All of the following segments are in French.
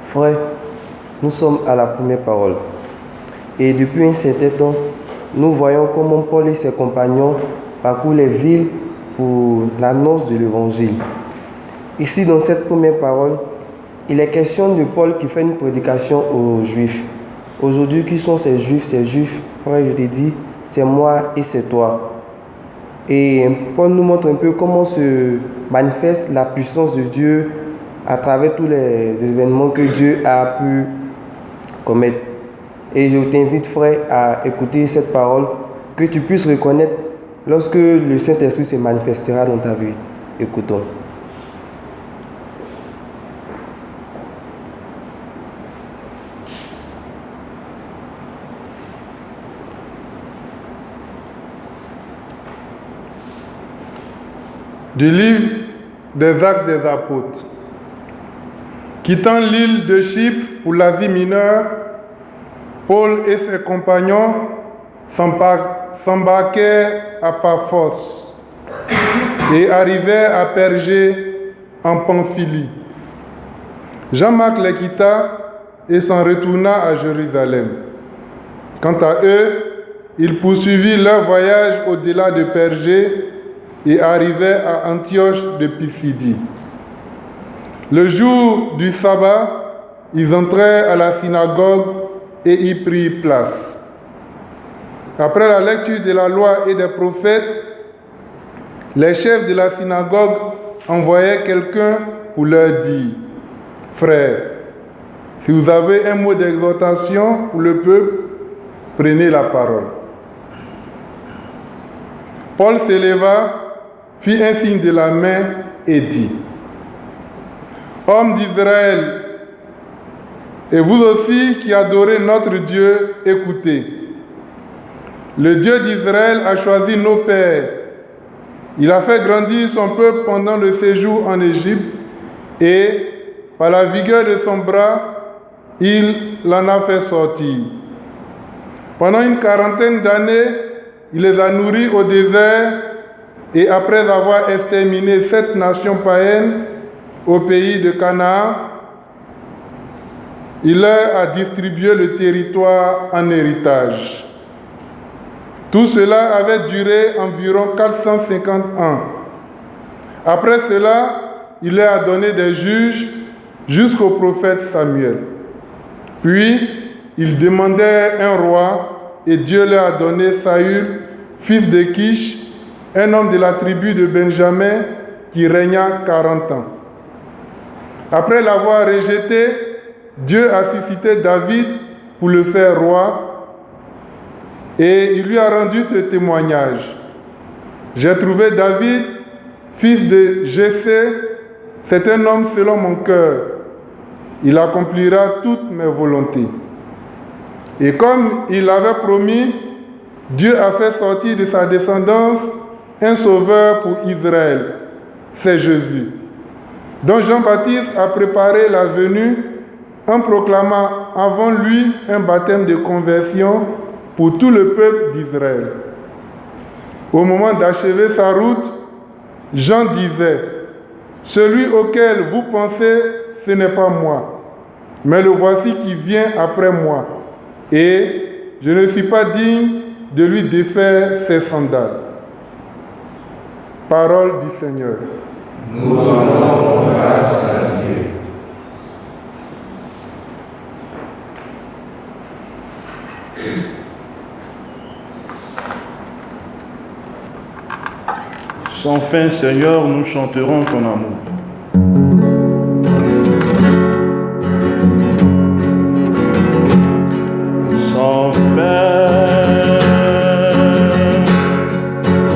Frère, nous sommes à la première parole. Et depuis un certain temps, nous voyons comment Paul et ses compagnons parcourent les villes pour l'annonce de l'évangile. Ici, dans cette première parole, il est question de Paul qui fait une prédication aux Juifs. Aujourd'hui, qui sont ces Juifs? Ces Juifs, frère, je te dis, c'est moi et c'est toi. Et Paul nous montre un peu comment se manifeste la puissance de Dieu à travers tous les événements que Dieu a pu commettre. Et je t'invite, frère, à écouter cette parole, que tu puisses reconnaître lorsque le Saint-Esprit se manifestera dans ta vie. Écoutons. Du livre des Actes des Apôtres. Quittant l'île de Chypre pour l'Asie mineure, Paul et ses compagnons s'embarquèrent à Paphos et arrivèrent à Pergé en Pamphylie. Jean-Marc les quitta et s'en retourna à Jérusalem. Quant à eux, ils poursuivirent leur voyage au-delà de Pergé et arrivèrent à Antioche de Pisidie. Le jour du sabbat, ils entrèrent à la synagogue et y prirent place. Après la lecture de la loi et des prophètes, les chefs de la synagogue envoyaient quelqu'un pour leur dire: « Frères, si vous avez un mot d'exhortation pour le peuple, prenez la parole. » Paul s'éleva, fit un signe de la main et dit: « Hommes d'Israël, et vous aussi qui adorez notre Dieu, écoutez. Le Dieu d'Israël a choisi nos pères. Il a fait grandir son peuple pendant le séjour en Égypte et, par la vigueur de son bras, il l'en a fait sortir. Pendant une quarantaine d'années, il les a nourris au désert et après avoir exterminé 7 nations païennes au pays de Canaan, il leur a distribué le territoire en héritage. Tout cela avait duré environ 450 ans. Après cela, il leur a donné des juges jusqu'au prophète Samuel. Puis, ils demandaient un roi et Dieu leur a donné Saül, fils de Kish, un homme de la tribu de Benjamin qui régna 40 ans. Après l'avoir rejeté, Dieu a suscité David pour le faire roi et il lui a rendu ce témoignage. J'ai trouvé David, fils de Jessé, c'est un homme selon mon cœur. Il accomplira toutes mes volontés. Et comme il avait promis, Dieu a fait sortir de sa descendance un sauveur pour Israël, c'est Jésus, dont Jean-Baptiste a préparé la venue en proclamant avant lui un baptême de conversion pour tout le peuple d'Israël. Au moment d'achever sa route, Jean disait: « Celui auquel vous pensez, ce n'est pas moi, mais le voici qui vient après moi, et je ne suis pas digne de lui défaire ses sandales. » Parole du Seigneur. Nous rendons grâce à Dieu. Sans fin, Seigneur, nous chanterons ton amour. Sans fin,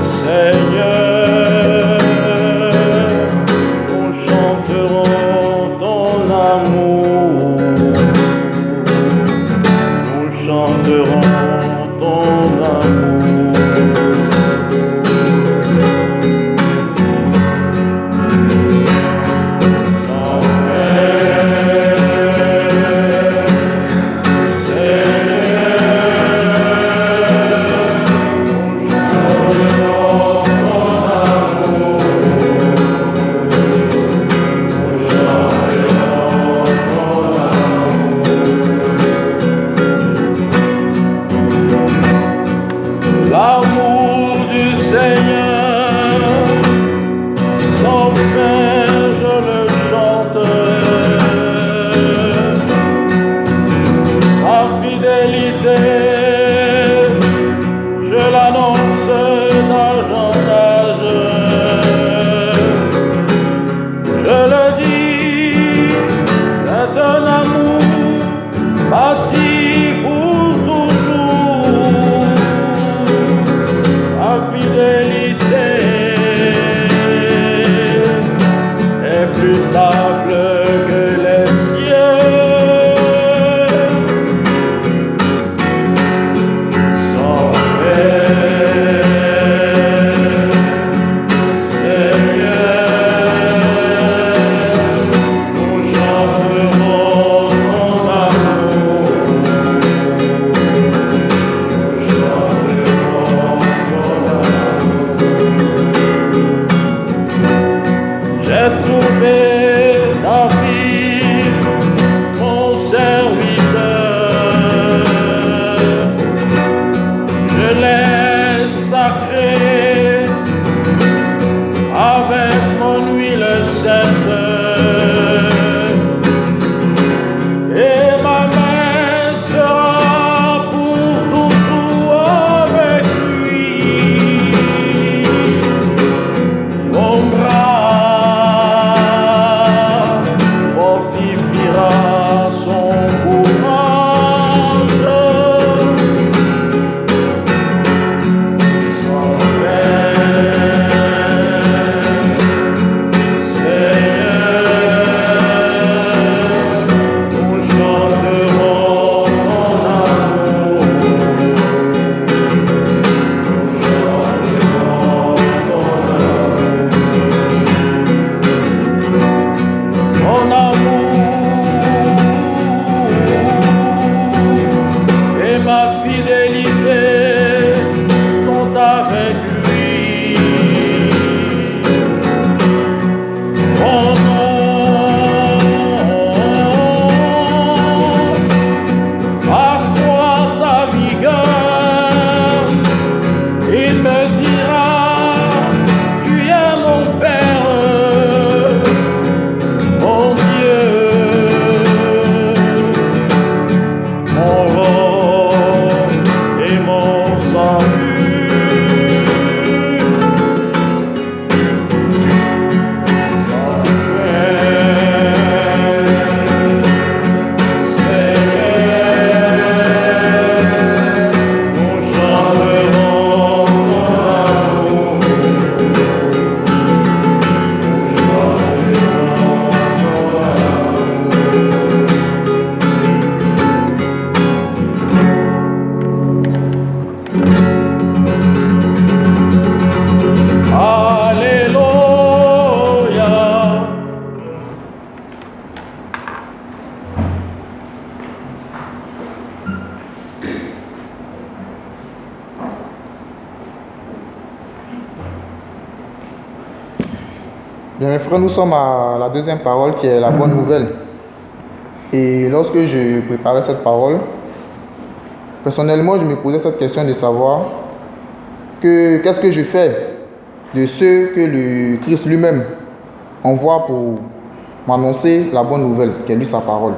Seigneur, nous chanterons ton amour. Nous chanterons ton amour. Bien, mes frères, nous sommes à la deuxième parole qui est la bonne nouvelle. Et lorsque je préparais cette parole, personnellement, je me posais cette question de savoir qu'est-ce que je fais de ceux que le Christ lui-même envoie pour m'annoncer la bonne nouvelle, qui est lui sa parole.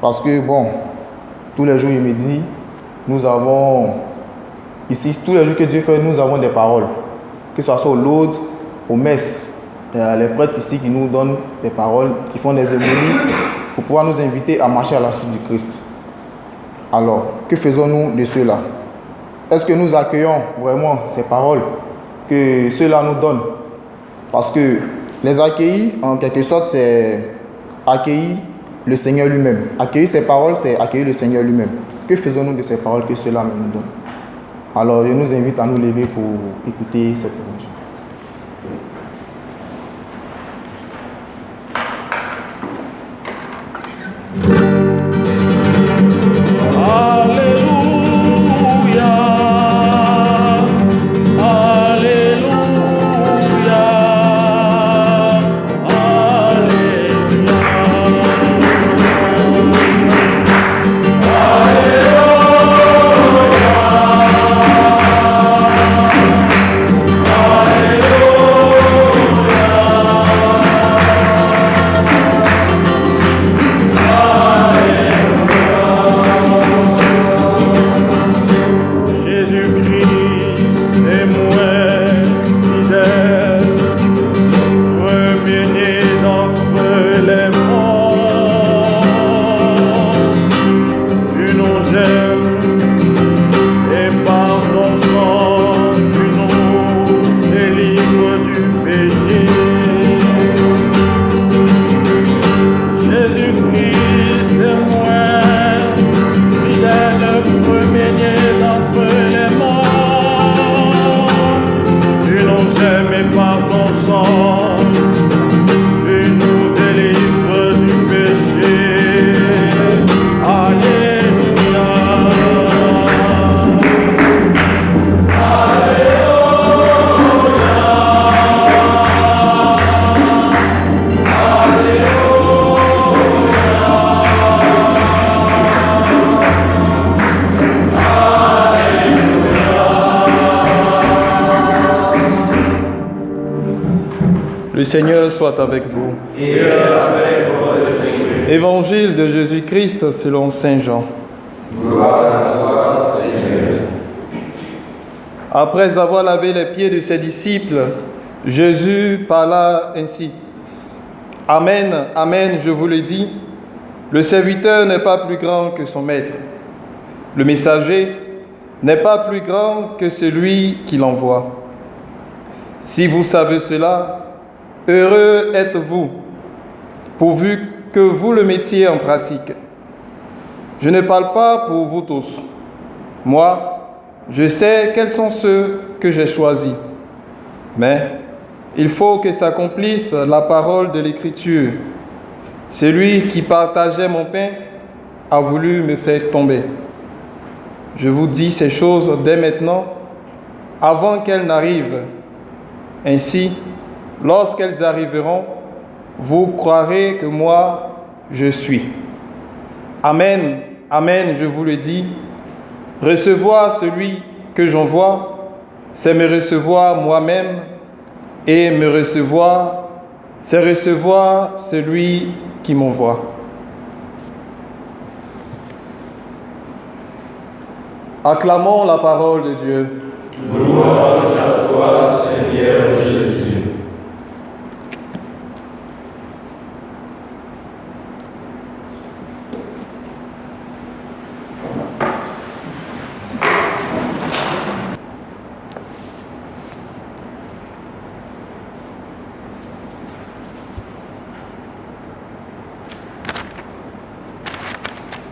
Parce que, bon, tous les jours, il me dit, nous avons, ici, tous les jours que Dieu fait, nous avons des paroles. Que ce soit au Lourdes, aux messes, il y a les prêtres ici qui nous donnent des paroles, qui font des évangiles pour pouvoir nous inviter à marcher à la suite du Christ. Alors, que faisons-nous de ceux-là? Est-ce que nous accueillons vraiment ces paroles que ceux-là nous donnent? Parce que les accueillir, en quelque sorte, c'est accueillir le Seigneur lui-même. Accueillir ces paroles, c'est accueillir le Seigneur lui-même. Que faisons-nous de ces paroles que ceux-là nous donnent? Alors, je nous invite à nous lever pour écouter cette évangile. Le Seigneur soit avec vous. Et avec votre esprit. Évangile de Jésus-Christ selon Saint Jean. Gloire à toi, Seigneur. Après avoir lavé les pieds de ses disciples, Jésus parla ainsi. Amen, amen, je vous le dis, le serviteur n'est pas plus grand que son maître. Le messager n'est pas plus grand que celui qui l'envoie. Si vous savez cela, heureux êtes-vous, pourvu que vous le mettiez en pratique. Je ne parle pas pour vous tous. Moi, je sais quels sont ceux que j'ai choisis. Mais il faut que s'accomplisse la parole de l'Écriture. Celui qui partageait mon pain a voulu me faire tomber. Je vous dis ces choses dès maintenant, avant qu'elles n'arrivent. Ainsi, lorsqu'elles arriveront, vous croirez que moi, je suis. Amen, amen, je vous le dis, recevoir celui que j'envoie, c'est me recevoir moi-même, et me recevoir, c'est recevoir celui qui m'envoie. Acclamons la parole de Dieu. Louange à toi, Seigneur Jésus.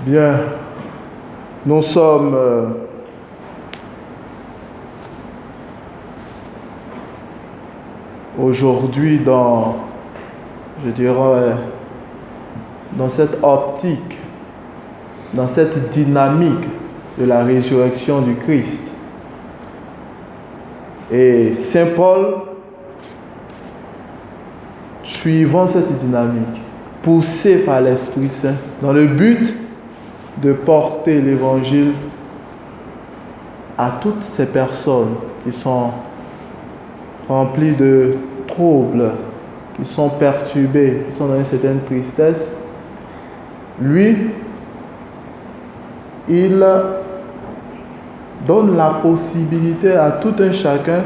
Bien, nous sommes aujourd'hui dans cette optique, dans cette dynamique de la résurrection du Christ. Et Saint Paul suivant cette dynamique, poussés par l'Esprit Saint, dans le but de porter l'Évangile à toutes ces personnes qui sont remplies de troubles, qui sont perturbées, qui sont dans une certaine tristesse, lui, il donne la possibilité à tout un chacun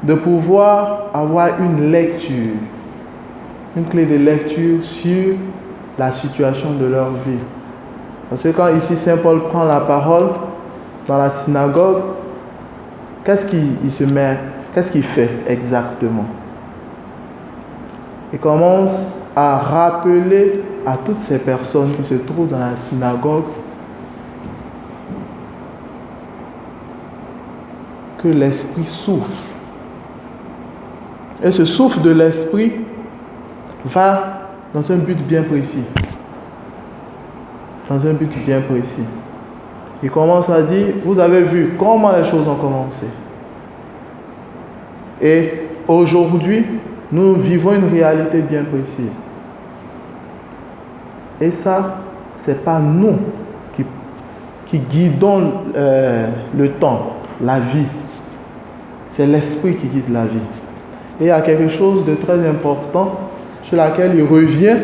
de pouvoir avoir une lecture, une clé de lecture sur la situation de leur vie. Parce que quand ici Saint Paul prend la parole dans la synagogue, qu'est-ce qu'il fait exactement? Il commence à rappeler à toutes ces personnes qui se trouvent dans la synagogue que l'Esprit souffle. Et ce souffle de l'Esprit va dans un but bien précis. Dans un but bien précis. Il commence à dire, vous avez vu comment les choses ont commencé. Et aujourd'hui, nous vivons une réalité bien précise. Et ça, ce n'est pas nous qui guidons le temps, la vie. C'est l'Esprit qui guide la vie. Et il y a quelque chose de très important sur laquelle il revient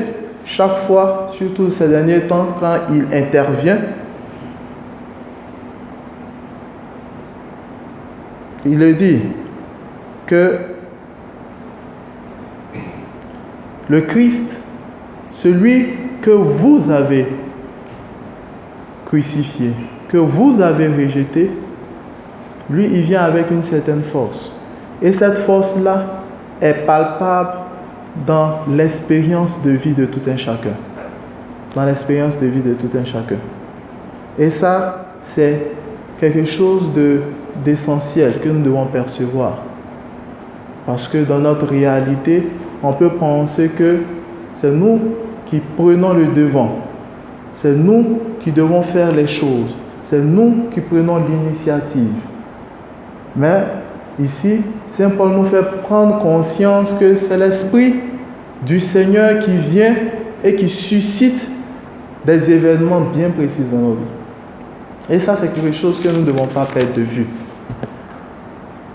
chaque fois, surtout ces derniers temps, quand il intervient. Il dit que le Christ, celui que vous avez crucifié, que vous avez rejeté, lui, il vient avec une certaine force. Et cette force-là est palpable dans l'expérience de vie de tout un chacun. Dans l'expérience de vie de tout un chacun. Et ça, c'est quelque chose d'essentiel que nous devons percevoir. Parce que dans notre réalité, on peut penser que c'est nous qui prenons le devant. C'est nous qui devons faire les choses. C'est nous qui prenons l'initiative. Mais ici, Saint Paul nous fait prendre conscience que c'est l'Esprit du Seigneur qui vient et qui suscite des événements bien précis dans nos vies. Et ça, c'est quelque chose que nous ne devons pas perdre de vue.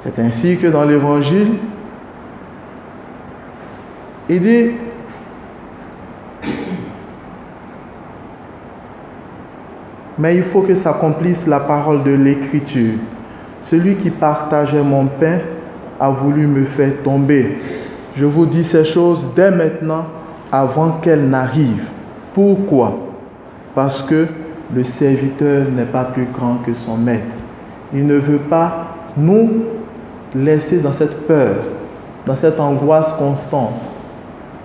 C'est ainsi que dans l'Évangile, il dit, mais il faut que s'accomplisse la parole de l'Écriture. Celui qui partageait mon pain a voulu me faire tomber. Je vous dis ces choses dès maintenant avant qu'elles n'arrivent. Pourquoi? Parce que le serviteur n'est pas plus grand que son maître. Il ne veut pas nous laisser dans cette peur, dans cette angoisse constante.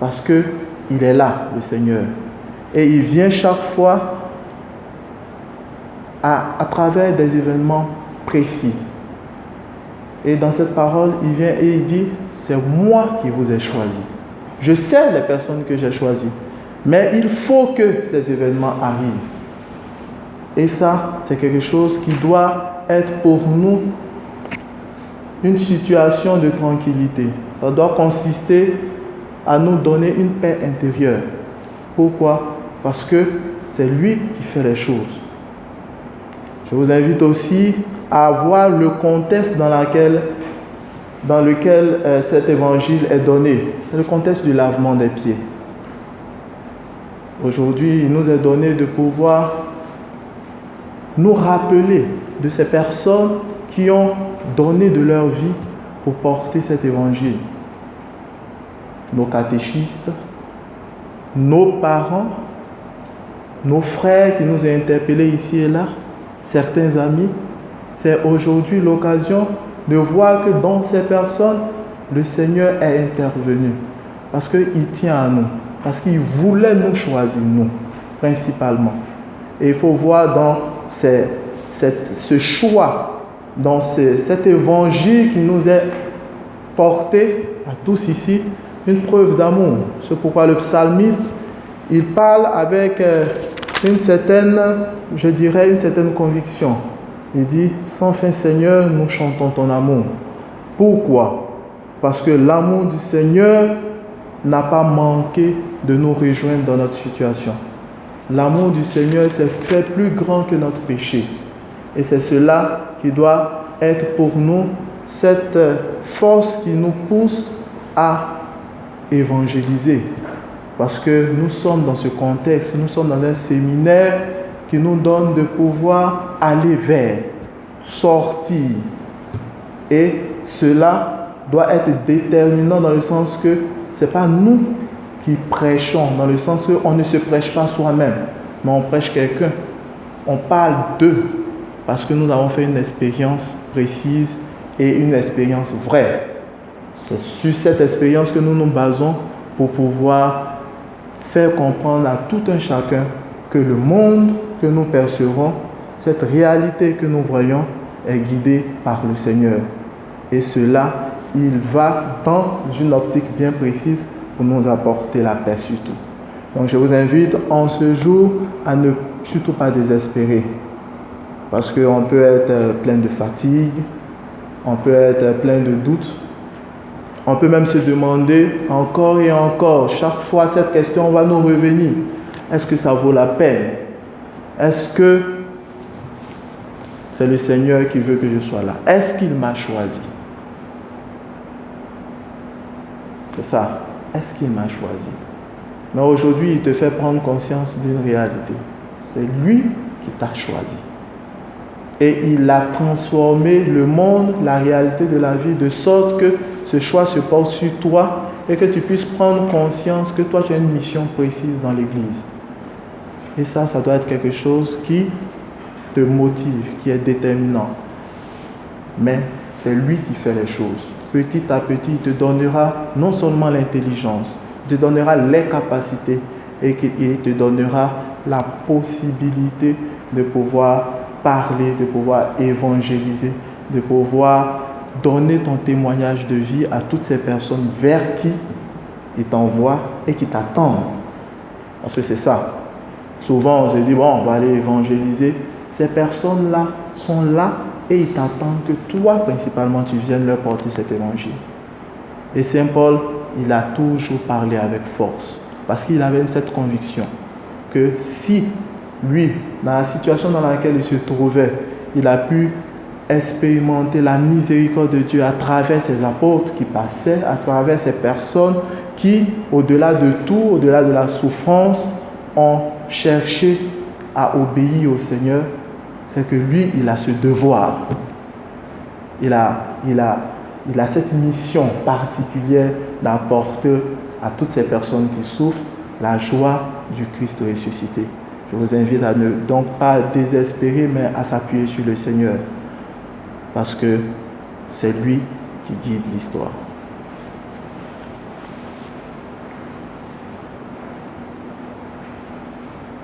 Parce qu'il est là, le Seigneur. Et il vient chaque fois à travers des événements précis. Et dans cette parole, il vient et il dit, c'est moi qui vous ai choisi. Je sais les personnes que j'ai choisies, mais il faut que ces événements arrivent. Et ça, c'est quelque chose qui doit être pour nous une situation de tranquillité. Ça doit consister à nous donner une paix intérieure. Pourquoi? Parce que c'est lui qui fait les choses. Je vous invite aussi à voir le contexte dans lequel cet évangile est donné. C'est le contexte du lavement des pieds. Aujourd'hui, il nous est donné de pouvoir nous rappeler de ces personnes qui ont donné de leur vie pour porter cet évangile. Nos catéchistes, nos parents, nos frères qui nous ont interpellés ici et là, certains amis. C'est aujourd'hui l'occasion de voir que dans ces personnes, le Seigneur est intervenu. Parce qu'il tient à nous. Parce qu'il voulait nous choisir, nous, principalement. Et il faut voir dans ce choix, dans cet évangile qui nous est porté à tous ici, une preuve d'amour. C'est pourquoi le psalmiste, il parle avec une certaine conviction. Il dit, sans fin Seigneur, nous chantons ton amour. Pourquoi? Parce que l'amour du Seigneur n'a pas manqué de nous rejoindre dans notre situation. L'amour du Seigneur s'est fait plus grand que notre péché. Et c'est cela qui doit être pour nous cette force qui nous pousse à évangéliser. Parce que nous sommes dans ce contexte, nous sommes dans un séminaire qui nous donne de pouvoir aller vers, sortir. Et cela doit être déterminant dans le sens que ce n'est pas nous qui prêchons, dans le sens qu'on ne se prêche pas soi-même, mais on prêche quelqu'un. On parle d'eux parce que nous avons fait une expérience précise et une expérience vraie. C'est sur cette expérience que nous nous basons pour pouvoir faire comprendre à tout un chacun que le monde que nous percevons, cette réalité que nous voyons, est guidée par le Seigneur. Et cela, il va dans une optique bien précise pour nous apporter la paix surtout. Donc je vous invite en ce jour à ne surtout pas désespérer. Parce qu'on peut être plein de fatigue, on peut être plein de doutes. On peut même se demander encore et encore, chaque fois cette question va nous revenir. Est-ce que ça vaut la peine? Est-ce que c'est le Seigneur qui veut que je sois là? Est-ce qu'il m'a choisi? C'est ça. Est-ce qu'il m'a choisi? Mais aujourd'hui, il te fait prendre conscience d'une réalité. C'est lui qui t'a choisi. Et il a transformé le monde, la réalité de la vie, de sorte que ce choix se porte sur toi et que tu puisses prendre conscience que toi, tu as une mission précise dans l'Église. Et ça doit être quelque chose qui te motive, qui est déterminant. Mais c'est lui qui fait les choses. Petit à petit, il te donnera non seulement l'intelligence, il te donnera les capacités et il te donnera la possibilité de pouvoir parler, de pouvoir évangéliser, de pouvoir donner ton témoignage de vie à toutes ces personnes vers qui il t'envoie et qui t'attendent. Parce que c'est ça. Souvent, on se dit, bon, on va aller évangéliser. Ces personnes-là sont là et ils t'attendent que toi, principalement, tu viennes leur porter cet évangile. Et Saint Paul, il a toujours parlé avec force. Parce qu'il avait cette conviction que si lui, dans la situation dans laquelle il se trouvait, il a pu expérimenter la miséricorde de Dieu à travers ses apôtres qui passaient, à travers ces personnes qui, au-delà de tout, au-delà de la souffrance, ont cherché à obéir au Seigneur, c'est que lui, il a ce devoir. Il a cette mission particulière d'apporter à toutes ces personnes qui souffrent la joie du Christ ressuscité. Je vous invite à ne donc pas désespérer, mais à s'appuyer sur le Seigneur. Parce que c'est lui qui guide l'histoire.